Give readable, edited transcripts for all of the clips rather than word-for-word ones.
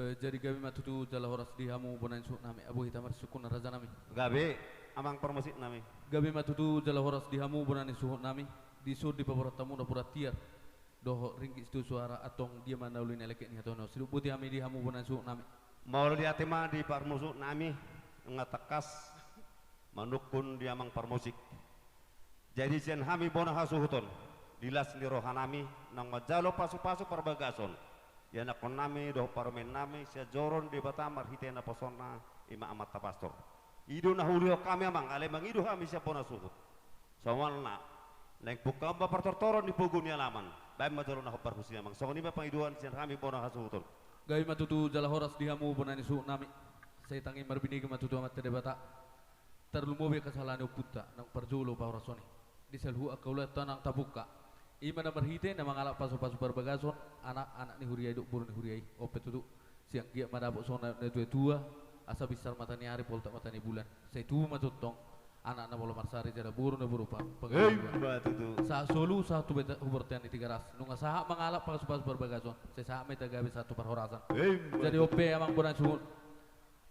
Jadi gabi matutu jala horas di hamu bonan su nami abu hitamar sukun raja nami. Gabe amang promosi nami. Gabi matutu jala horas di hamu bonan su nami di sur di beberapa tamu na pura tiar. Doh ringkis tu suara atong dia mana ulin eleket ni atono. Sidu putih ami di hamu bonan su nami. Mau lihat tema di parmusu nami ngatakas manukun di amang parmusik. Jadi jen hami bona hasuhuton. Dilas ni rohanami nang majalo pasu-pasu perbagason. Ya nak nami doh parmen nami sejoron di batamar hitena posona ima amat tapastor. Idu na hulio kami amang ale mangidu kami siapa na suhut. Soalna leng buka ba pertortoron di pugun alaman. Bae majalo na parhusi amang. So ni ba pangiduan sen kami bona hasuhuton. Gabi matutu jala horas di hamu bonan su nami. Saya tangi marbini ke matutu amat tedebata. Terlumobe kesalahan uputa nang perjulo pa horasoni. Di selhu akaulat tanang tabuka. Ima na marhite na mga paso-paso bagason anak-anak ni huriyay do puro ni huriyay opet tu siang gia madabo sona na tua asa bisar mata ni hari polta mata ni bulan saya tu matutong anak na bolo marsari jara buru na buru pa sa solu satu beta hubertian di tiga ras nunga saha mangalap paso-paso bagason saya saha meta gabi satu perhorasan jadi ope amang bulan suhun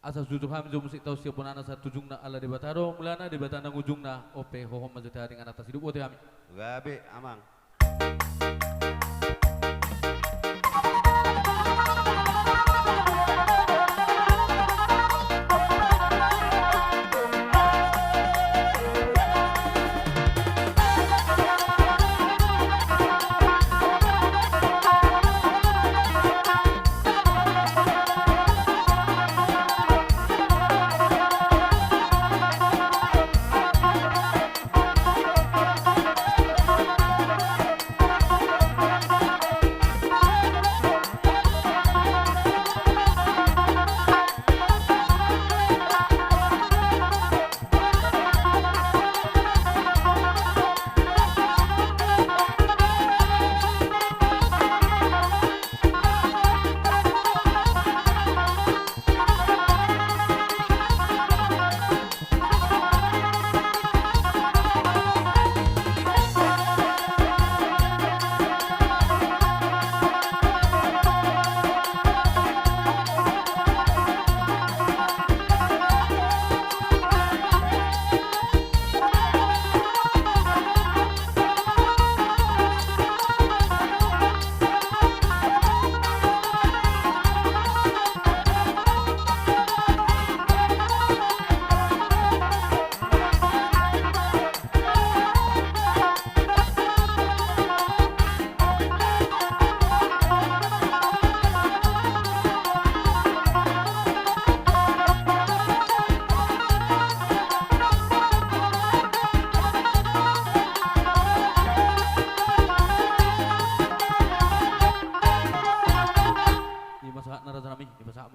asa sujung ham jo musik tau siap punana sa tujung na ala debataro mulana debatana ujung na ope hohom majetaring anak tas hidup ote kami gabe amang.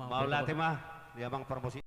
Mau latih mah dia bang promosi.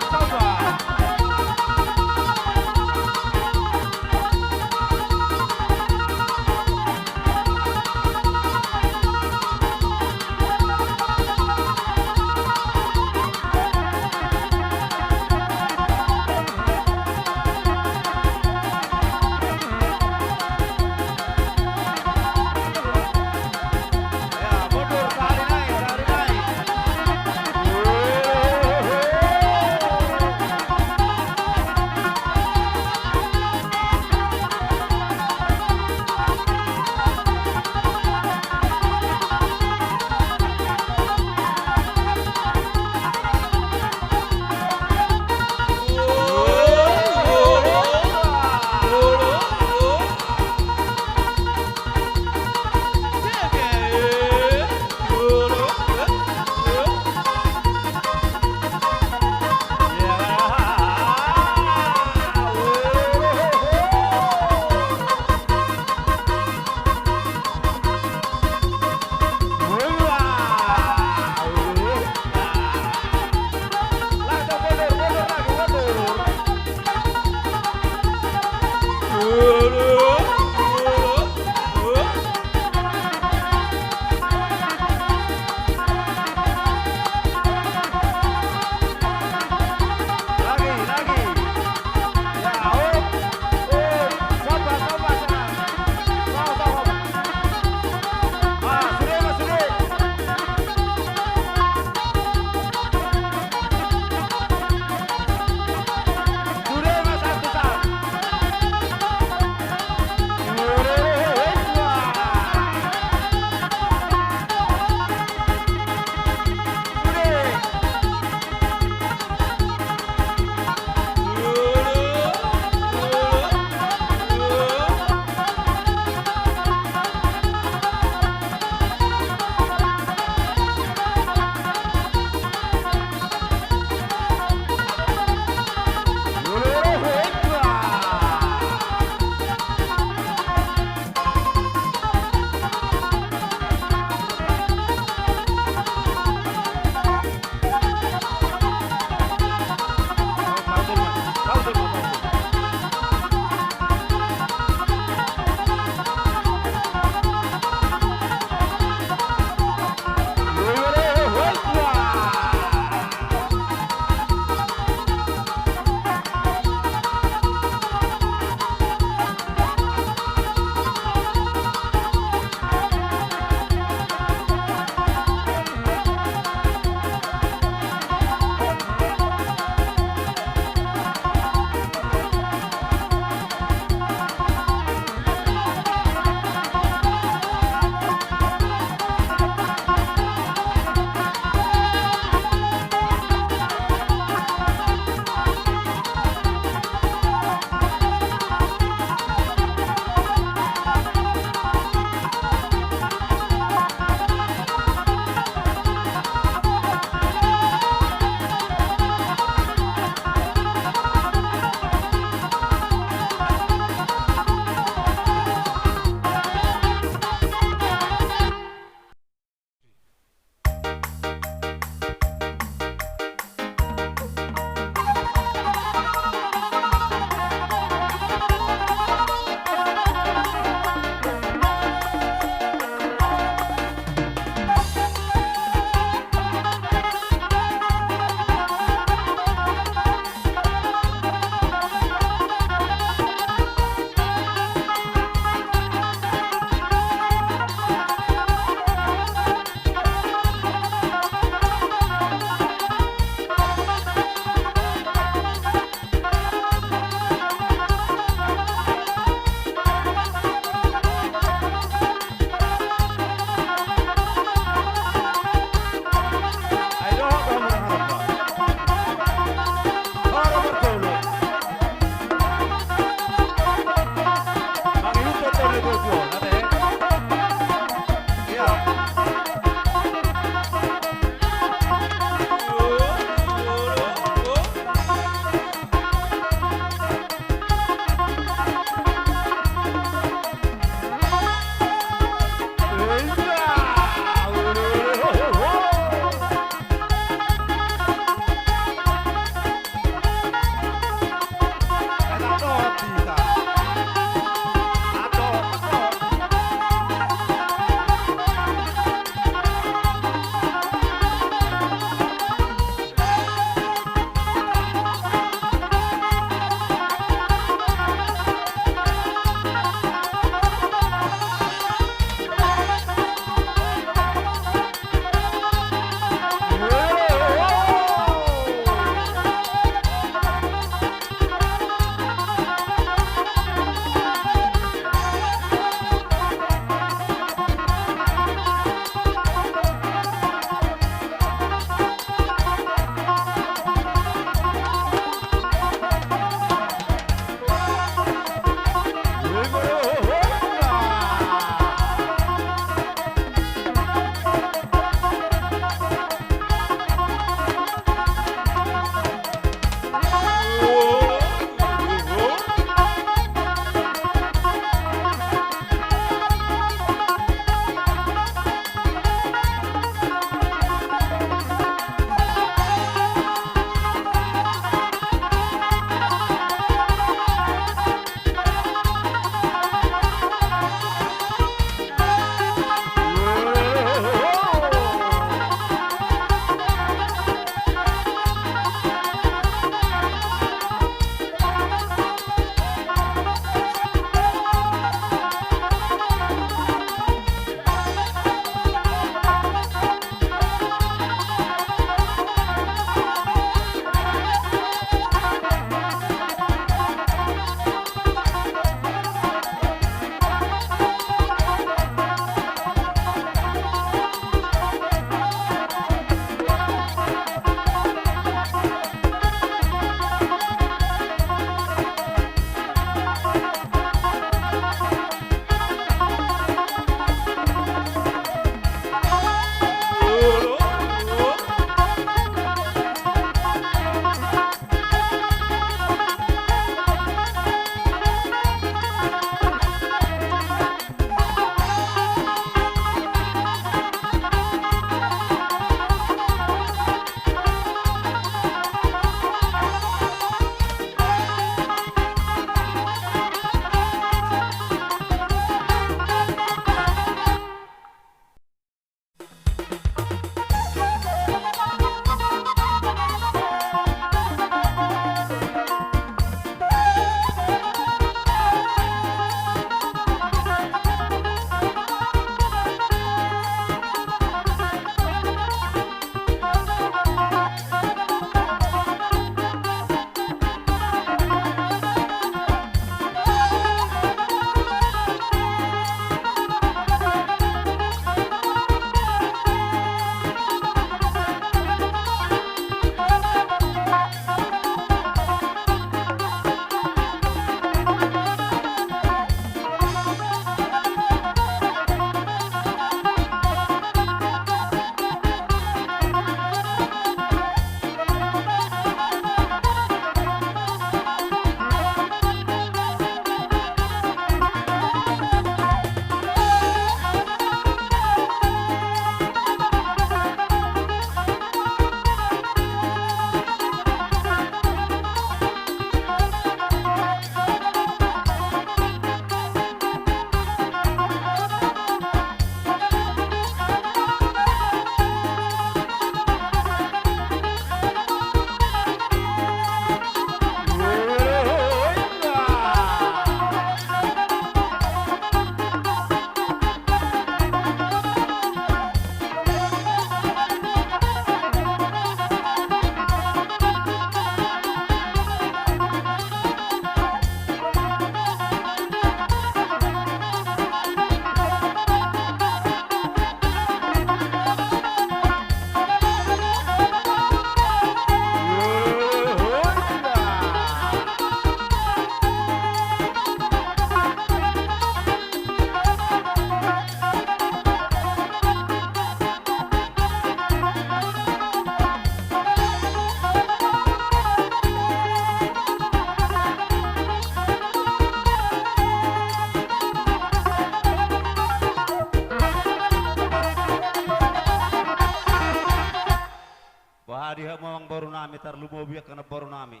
diha mawang baru nami tarlumobi kana baru nami.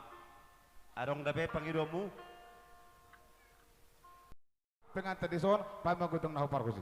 Adong dape pangidomu. Pengantin di son, pamagutong na parkusi.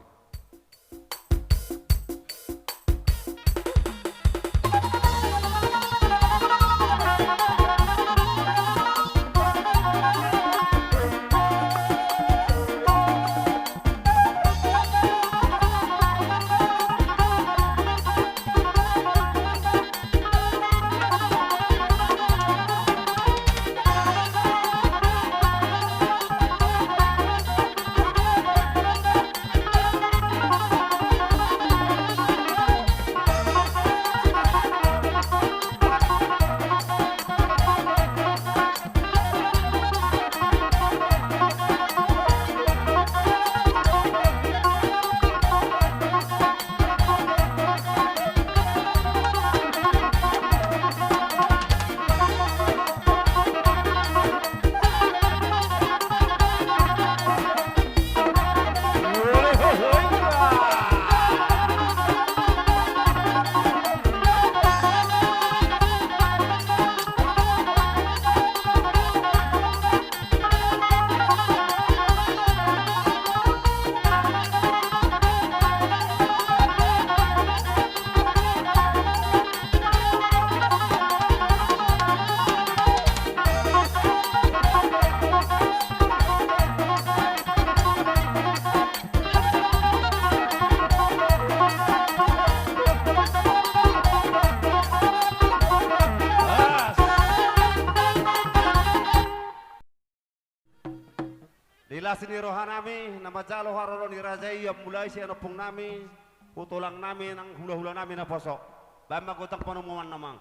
Dilasin ni rohanami na majalo haroro ni rajai yang mulai siya napong nami putulang nami ng hula-hula nami na posok bama gutang panumuan namang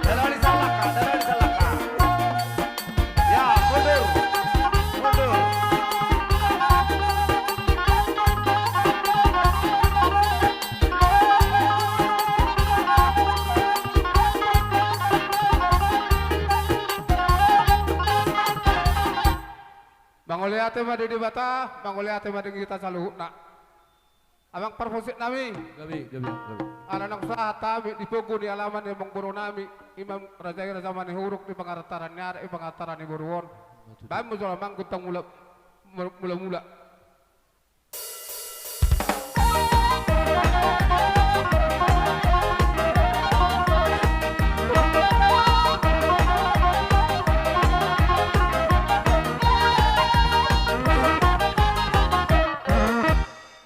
dalawin salaka ya mundur Manguliate madi di bata, manguliate madi kita saluhut nak. Abang perfosit nami, Gabi. anak usaha tabi di pogo di alaman yang mengburu nami, Imam Raja zaman ni huruk di pengataran nyar, di pengataran ni buruan. Kami musuh mang kutang mula.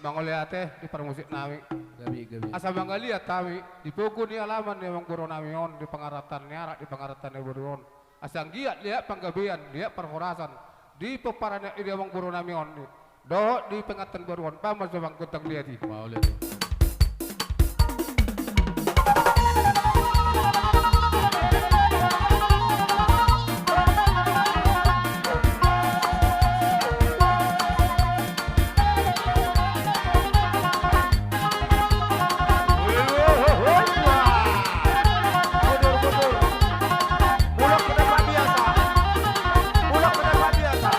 Manguliate di permusik nami. Gabi. Asa bangga lihat kami di pokok ni alaman yang mengguru nami on di pengaratan nyara di pengaratan ni buruan. Asang giat lihat penggabian lihat perhorasan di peparan yang dia mengguru nami on do di pengatan buruan pamas bang kutang lihat di. Mau lihat. Biasa.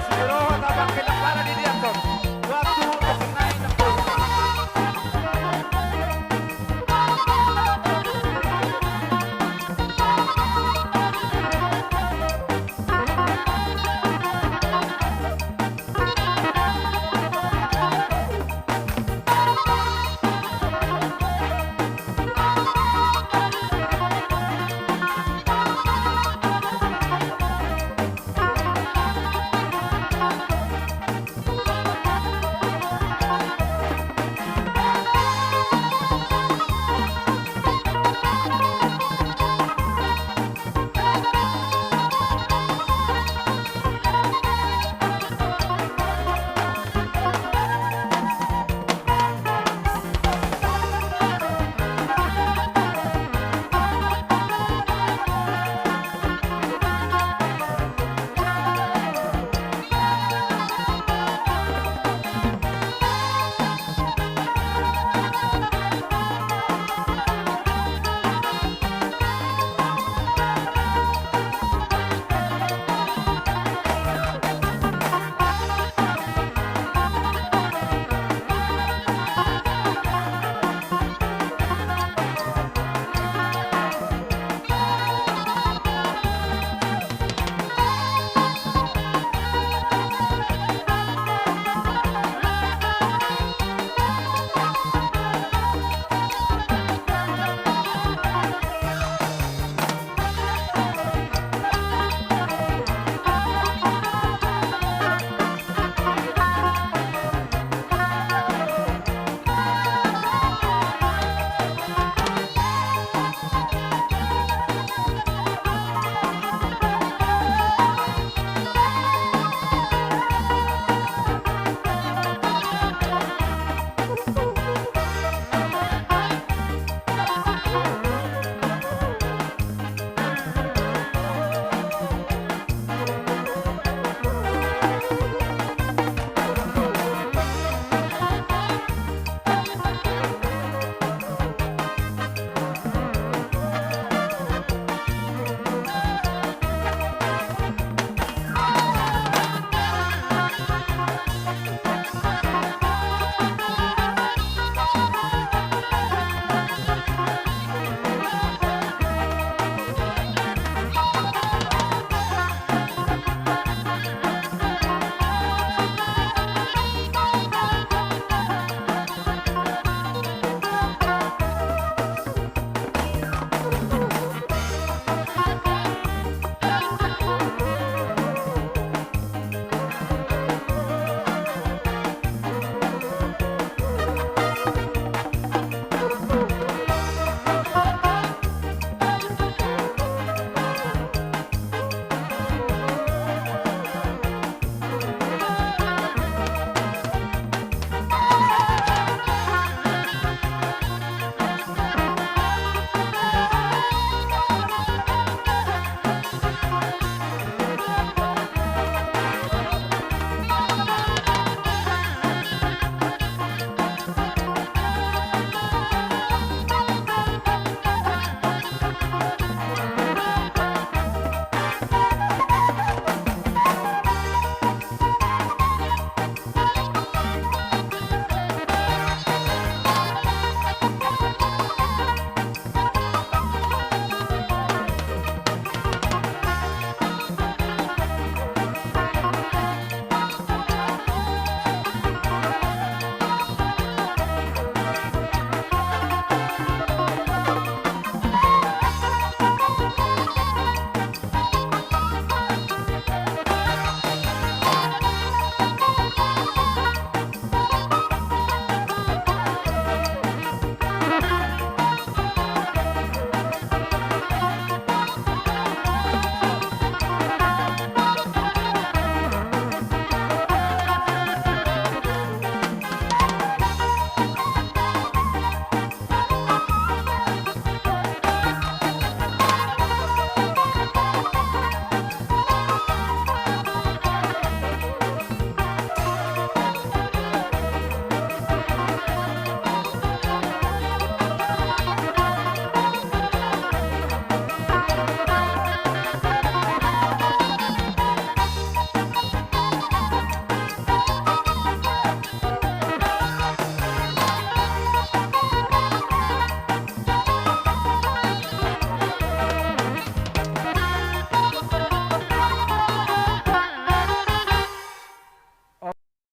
Sendiro